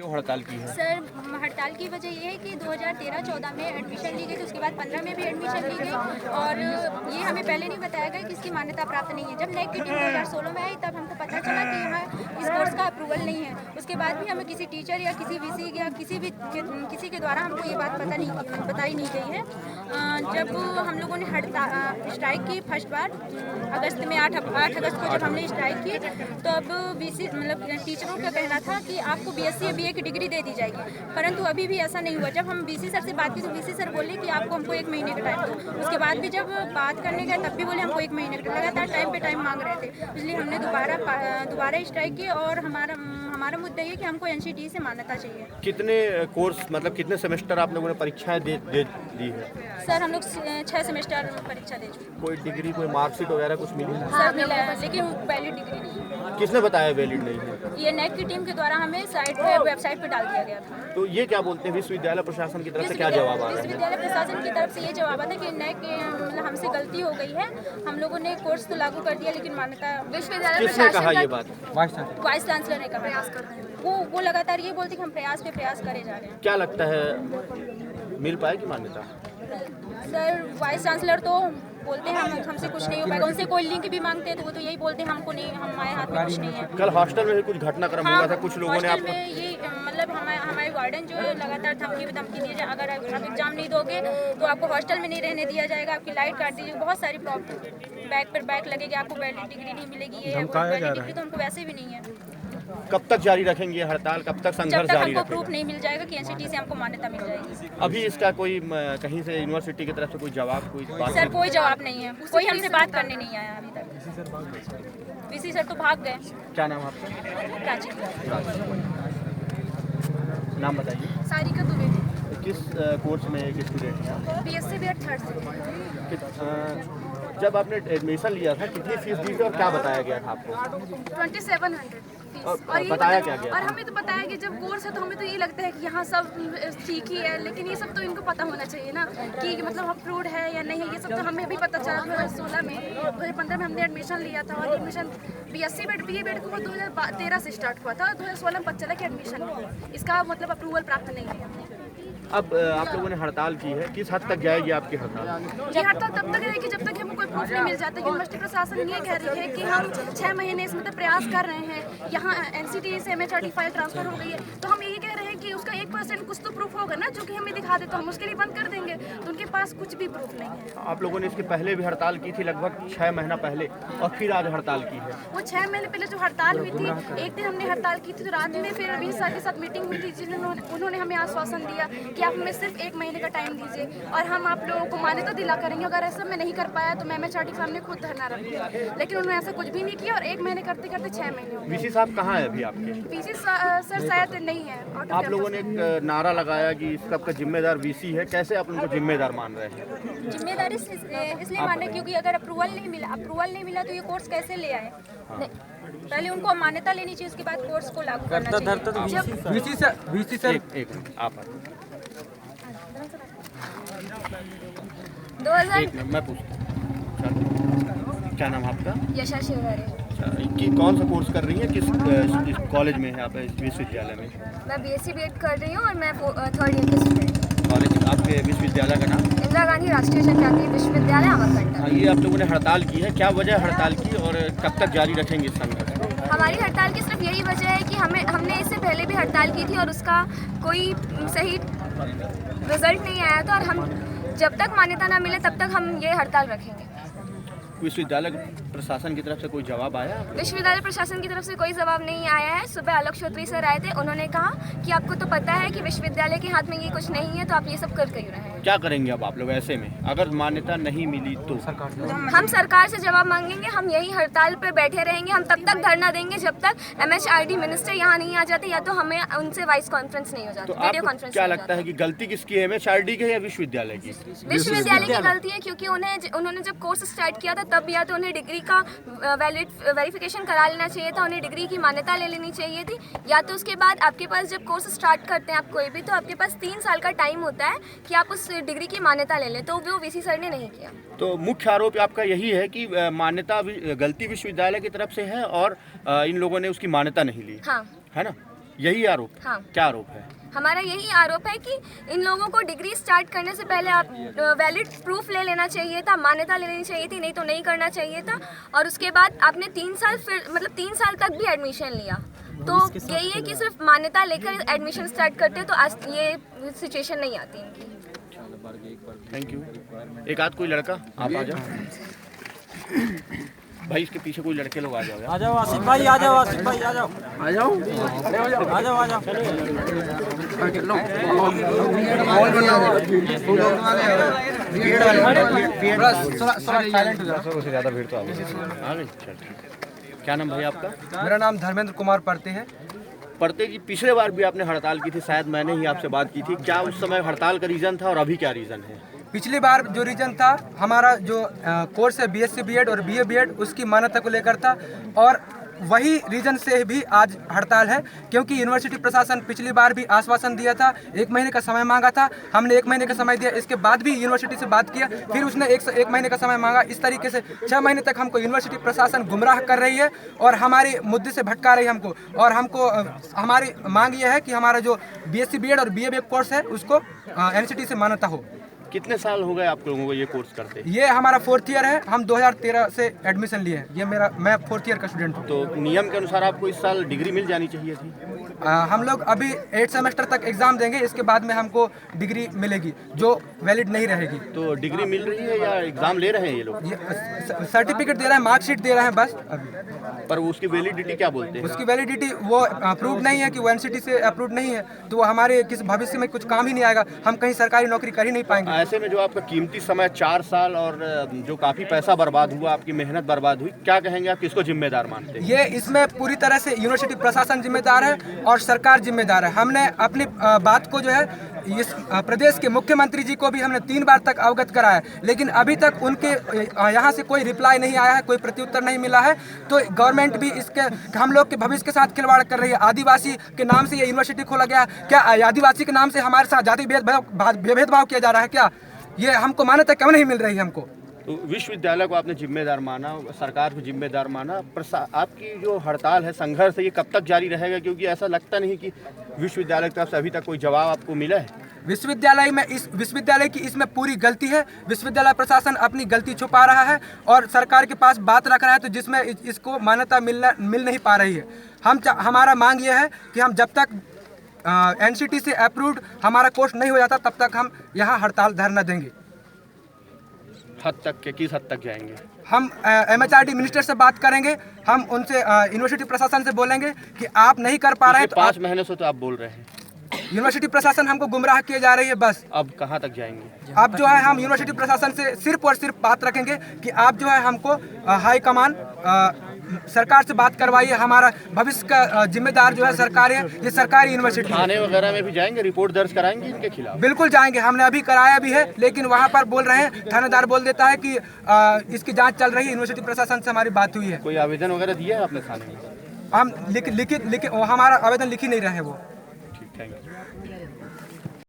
क्यों हड़ताल की है? सर हड़ताल की वजह ये है कि 2013-14 में एडमिशन ली गई थी, उसके बाद 15 में भी एडमिशन ली गई और ये हमें पहले नहीं बताया गया कि इसकी मान्यता प्राप्त नहीं है। जब नेक की टीम 2016 में आई तब हमको पता चला कि यहाँ इस कोर्स का अप्रूवल नहीं है। उसके बाद भी हमें किसी टीचर या किसी वीसी या किसी के द्वारा हमको ये बात बताई नहीं गई है। जब हम लोगों ने स्ट्राइक की फर्स्ट बार अगस्त में 8 अगस्त को जब हमने स्ट्राइक की तो अब वीसी मतलब टीचरों का कहना था कि आपको बीएससी या बीए की डिग्री दे दी जाएगी, परंतु अभी भी ऐसा नहीं हुआ। जब हम वीसी सर से बात की तो वीसी सर बोले कि आपको हमको 1 महीने का टाइम दो। उसके बाद भी जब बात करने गए तब भी बोले हमको 1 महीने का, लगातार टाइम पे टाइम मांग रहे थे। इसलिए हमने दोबारा स्ट्राइक की और हमारा मुद्दा ये कि हमको एनसीटी से मान्यता चाहिए। कितने कोर्स मतलब कितने सेमेस्टर आप लोगों ने परीक्षाएं दे दी है? सर हम लोग 6 सेमेस्टर परीक्षा दे चुके। कोई डिग्री कोई मार्कशीट वगैरह कुछ मिली है? सर मिला है लेकिन वैलिड डिग्री नहीं है। किसने बताया वैलिड नहीं है? ये नेक की टीम के द्वारा हमें वेबसाइट पे डाल दिया गया था। तो ये क्या बोलते हैं विश्वविद्यालय प्रशासन की तरफ से क्या जवाब आ रहा है? विश्वविद्यालय प्रशासन की तरफ से ये जवाब आता है कि नेक मतलब हमसे गलती हो गई है, हम लोगों ने कोर्स तो लागू कर दिया लेकिन मान्यता विश्वविद्यालय किसने कहा ये बात? वाइस चांसलर ने कहा प्रयास कर रहे हैं। वो लगातार ये बोलते कि हम प्रयास पे प्रयास करे जा रहे हैं। क्या लगता है मिल पाएगी मान्यता? सर वाइस चांसलर तो बोलते हैं हमसे कुछ नहीं हो पाएगा। उनसे कोई लिंक भी मांगते हैं तो वो तो यही बोलते हैं हमको नहीं, हमारे हाथ में कुछ नहीं है। कल हॉस्टल में भी कुछ घटनाक्रम हुआ था, कुछ लोगों ने हॉस्टल में ये मतलब हमारे वार्डन जो है लगातार धमकी दी जाए, अगर आप एग्जाम नहीं दोगे तो आपको हॉस्टल में नहीं रहने दिया जाएगा, आपकी लाइट काट दी जाएगी, बहुत सारी प्रॉब्लम, बैक पर बैक लगेगी, आपको वैलिड डिग्री नहीं मिलेगी। ये वैलिड डिग्री तो हमको वैसे भी नहीं है। कब तक जारी रखेंगे ये हड़ताल? कब तक संघर्ष जब तक जारी हमको रखेगा? प्रूफ नहीं मिल जाएगा कि एनसीटी से हमको मान्यता मिल जाएगी। अभी इसका कोई कहीं से यूनिवर्सिटी की तरफ से कोई जवाब कोई बात? सर कोई जवाब नहीं है, कोई हमसे बात करने नहीं आया अभी तक। वीसी सर तो भाग गए। क्या नाम आपका? प्राची। नाम बताइए। सारिका द्विवेदी। किस कोर्स में एक स्टूडेंट हैं? बीएससी बीएड 3rd से। जब आपने एडमिशन लिया था कितनी फीस दी थी और क्या बताया गया था आपको? 2700 फीस। और बताया क्या गया? और हमें तो बताया कि जब कोर्स है तो हमें तो ये लगता है कि यहाँ सब ठीक ही है, लेकिन ये सब तो इनको पता होना चाहिए ना कि मतलब अप्रूव्ड है या नहीं है। ये सब तो हमें भी पता चला 2016 में, 2015 में हमने एडमिशन लिया था और admission BSc bed BA bed को 2013 से स्टार्ट हुआ था, 2016 में पता चला कि एडमिशन है। इसका मतलब अप्रूवल प्राप्त नहीं है। अब आप लोगों ने हड़ताल की है, किस हद तक जाएगी आपकी हड़ताल? ये हड़ताल तब तक रहेगी जब तक हमें कोई प्रूफ नहीं मिल जाता। यूनिवर्सिटी प्रशासन ये कह रही है कि हम 6 महीने से मतलब प्रयास कर रहे हैं, यहाँ एनसीटी से एमएचआरडी फाइल ट्रांसफर हो गई है, तो हम यही कह रहे हैं कि उसका 1% कुछ तो प्रूफ होगा ना जो कि हमें दिखा दे, तो हम उसके लिए बंद कर देंगे। तो उनके पास कुछ भी प्रूफ नहीं है। आप लोगों ने इसके पहले भी हड़ताल की थी लगभग 6 महीना पहले और फिर आज हड़ताल की है। वो 6 महीने पहले जो हड़ताल हुई थी, एक दिन हमने हड़ताल की थी तो रात में फिर 20 साल के साथ मीटिंग हुई थी जिन्होंने उन्होंने हमें आश्वासन दिया कि आप हमें सिर्फ 1 महीने का टाइम दीजिए और हम आप लोगों को मान्यता दिला करेंगे। अगर ऐसा मैं नहीं कर पाया तो मैं एमएचआरडी सामने खुद धरना रखूंगा, लेकिन उन्होंने ऐसा कुछ भी नहीं किया और 1 महीने करते करते 6 महीने हो गए। वीसी साहब कहाँ है अभी आपके? वीसी सर शायद नहीं है। आप लोगों ने एक नारा लगाया कि इस सब का जिम्मेदार वीसी है, कैसे आप उनको जिम्मेदार मान रहे हैं? जिम्मेदारी इसलिए माने क्योंकि अगर अप्रूवल नहीं मिला तो ये कोर्स कैसे ले आए? पहले उनको मान्यता लेनी चाहिए, उसके बाद कोर्स को लागू करना चाहिए। वीसी सर एक मिनट आप 2000 एक मिनट मैं पूछता हूँ। क्या नाम है आपका? यशा शिवहरे। कि कौन सा कोर्स कर रही है, किस कॉलेज में है आप? इस विश्वविद्यालय में? मैं बीएससी बीएड कर रही हूँ और मैं 3rd ईयर की स्टूडेंट। कॉलेज आपके विश्वविद्यालय का नाम? इंदिरा गांधी राष्ट्रीय जनजातीय विश्वविद्यालय अमरकंटक। हाँ, ये आप लोगों ने हड़ताल की है, क्या वजह हड़ताल की और कब तक जारी रखेंगे इस संघर्ष? हमारी हड़ताल की सिर्फ यही वजह है कि हमने इससे पहले भी हड़ताल की थी और उसका कोई सही रिजल्ट नहीं आया था और हम जब तक मान्यता ना मिले तब तक हम ये हड़ताल रखेंगे। विश्वविद्यालय प्रशासन की तरफ से कोई जवाब आया? विश्वविद्यालय प्रशासन की तरफ से कोई जवाब नहीं आया है। सुबह आलोक श्रोत्री सर आए थे, उन्होंने कहा कि आपको तो पता है कि विश्वविद्यालय के हाथ में ये कुछ नहीं है तो आप ये सब कर क्यों रहे हैं। क्या करेंगे अब आप लोग ऐसे में अगर मान्यता नहीं मिली तो? हम सरकार से जवाब मांगेंगे, हम यही हड़ताल पर बैठे रहेंगे, हम तब तक धरना देंगे जब तक एमएचआरडी मिनिस्टर यहाँ नहीं आ जाते या तो हमें उनसे वाइस कॉन्फ्रेंस नहीं हो जाती, तो वीडियो आपको कॉन्फ्रेंस। क्या लगता है कि गलती किसकी है, एमएचआरडी की या विश्वविद्यालय की? विश्वविद्यालय की गलती है क्योंकि उन्होंने जब कोर्स स्टार्ट किया था तब या तो उन्हें डिग्री का वैलिड वेरिफिकेशन करा लेना चाहिए था, उन्हें डिग्री की मान्यता ले लेनी चाहिए थी, या तो उसके बाद आपके पास जब कोर्स स्टार्ट करते हैं आप कोई भी तो आपके पास 3 साल का टाइम होता है कि आप उस डिग्री की मान्यता ले लें, तो वो वीसी सर ने नहीं किया। तो मुख्य आरोप आपका यही है कि मान्यता गलती विश्वविद्यालय की तरफ से है और इन लोगों ने उसकी मान्यता नहीं ली, हाँ, है ना? यही आरोप? हाँ। क्या आरोप है? हमारा यही आरोप है कि इन लोगों को डिग्री स्टार्ट करने से पहले आप वैलिड प्रूफ ले लेना चाहिए था, मान्यता ले लेनी चाहिए थी, नहीं तो नहीं करना चाहिए था। और उसके बाद आपने 3 साल फिर मतलब 3 साल तक भी एडमिशन लिया, तो यही है कि सिर्फ मान्यता लेकर एडमिशन स्टार्ट करते तो आज ये सिचुएशन नहीं आती इनकी। Thank you. एक आध कोई लड़का आप आ जाओ भाई, इसके पीछे कोई लड़के लोग आ जाओ यार। आ जाओ आसिफ भाई, आ जाओ आसिफ भाई, आ जाओ आ जाओ आ जाओ आ जाओ। ज़्यादा भीड़ तो आ गई। चल ठीक। क्या नाम भाई आपका? मेरा नाम धर्मेंद्र कुमार परते है। परते जी, पिछले बार भी आपने हड़ताल की थी, शायद मैंने ही आपसे बात की थी। क्या उस समय हड़ताल का रीज़न था और अभी क्या रीज़न है? पिछली बार जो रीजन था हमारा जो कोर्स है बीएससी बीएड और बीए बीएड उसकी मान्यता को लेकर था, और वही रीजन से भी आज हड़ताल है, क्योंकि यूनिवर्सिटी प्रशासन पिछली बार भी आश्वासन दिया था, 1 महीने का समय मांगा था, हमने 1 महीने का समय दिया, इसके बाद भी यूनिवर्सिटी से बात किया, फिर उसने एक महीने का समय मांगा। इस तरीके से 6 महीने तक हमको यूनिवर्सिटी प्रशासन गुमराह कर रही है और हमारे मुद्दे से भटका रही है हमको। और हमको हमारी मांग ये है कि हमारा जो बीएससी बीएड और बीए कोर्स है उसको एनसीटी से मान्यता हो। कितने साल हो गए आप लोगों को ये कोर्स करते? ये हमारा 4th ईयर है, हम 2013 से एडमिशन लिए हैं। ये मैं 4th ईयर का स्टूडेंट हूँ। तो नियम के अनुसार आपको इस साल डिग्री मिल जानी चाहिए थी। हम लोग अभी 8 सेमेस्टर तक एग्जाम देंगे, इसके बाद में हमको डिग्री मिलेगी जो वैलिड नहीं रहेगी। तो डिग्री मिल रही है या एग्जाम ले रहे हैं ये लोग? ये सर्टिफिकेट दे रहे हैं, मार्कशीट दे रहे हैं बस अभी। पर उसकी वैलिडिटी क्या बोलते हैं? उसकी वैलिडिटी वो अप्रूव नहीं है कि वो एनसीटी से अप्रूव नहीं है, तो वो हमारे किस भविष्य में कुछ काम ही नहीं आएगा, हम कहीं सरकारी नौकरी कर ही नहीं पाएंगे। ऐसे में जो आपका कीमती समय 4 साल और जो काफ़ी पैसा बर्बाद हुआ, आपकी मेहनत बर्बाद हुई, क्या कहेंगे आप, किसको जिम्मेदार मानते हैं? ये इसमें पूरी तरह से यूनिवर्सिटी प्रशासन जिम्मेदार है और सरकार जिम्मेदार है। हमने अपनी बात को जो है इस प्रदेश के मुख्यमंत्री जी को भी हमने 3 बार तक अवगत कराया, लेकिन अभी तक उनके यहाँ से कोई रिप्लाई नहीं आया है, कोई प्रत्युत्तर नहीं मिला है। तो गवर्नमेंट भी इसके हम लोग के भविष्य के साथ खिलवाड़ कर रही है। आदिवासी के नाम से ये यूनिवर्सिटी खोला गया, क्या आदिवासी के नाम से हमारे साथ जाति भेदभाव किया जा रहा है? क्या ये हमको मान्यता क्यों नहीं मिल रही है हमको? तो विश्वविद्यालय को आपने जिम्मेदार माना, सरकार को जिम्मेदार माना, आपकी जो हड़ताल है, संघर्ष है, ये कब तक जारी रहेगा? क्योंकि ऐसा लगता नहीं कि विश्वविद्यालय की तरफ से अभी तक कोई जवाब आपको मिला है। विश्वविद्यालय की इसमें पूरी गलती है। विश्वविद्यालय प्रशासन अपनी गलती छुपा रहा है और सरकार के पास बात रख रहा है, तो जिसमें इसको मान्यता मिल नहीं पा रही है। हमारा मांग ये है कि हम जब तक एनसीटी से अप्रूव्ड हमारा कोर्स नहीं हो जाता तब तक हम यहाँ हड़ताल धरना देंगे। हद तक के किस हद तक जाएंगे? हम MHRD मिनिस्टर से बात करेंगे, हम उनसे यूनिवर्सिटी प्रशासन से बोलेंगे कि आप नहीं कर पा रहे हैं। 5 महीने से तो आप बोल रहे हैं यूनिवर्सिटी प्रशासन हमको गुमराह किए जा रही है बस। अब कहाँ तक जाएंगे? अब जो है हम यूनिवर्सिटी प्रशासन से सिर्फ और सिर्फ बात रखेंगे कि आप जो है हमको हाई कमान सरकार से बात करवाइए। हमारा भविष्य का जिम्मेदार जो है सरकार है, ये सरकारी यूनिवर्सिटी है। थाने वगैरह में भी जाएंगे, रिपोर्ट दर्ज कराएंगे इनके खिलाफ? बिल्कुल जाएंगे, हमने अभी कराया भी है, लेकिन वहाँ पर बोल रहे हैं, थानेदार बोल देता है कि इसकी जांच चल रही है, यूनिवर्सिटी प्रशासन से हमारी बात हुई है। कोई आवेदन वगैरह दिया है आपने थाने में? हम लिखित हमारा आवेदन लिख ही नहीं रहे हैं वो। ठीक, थैंक यू।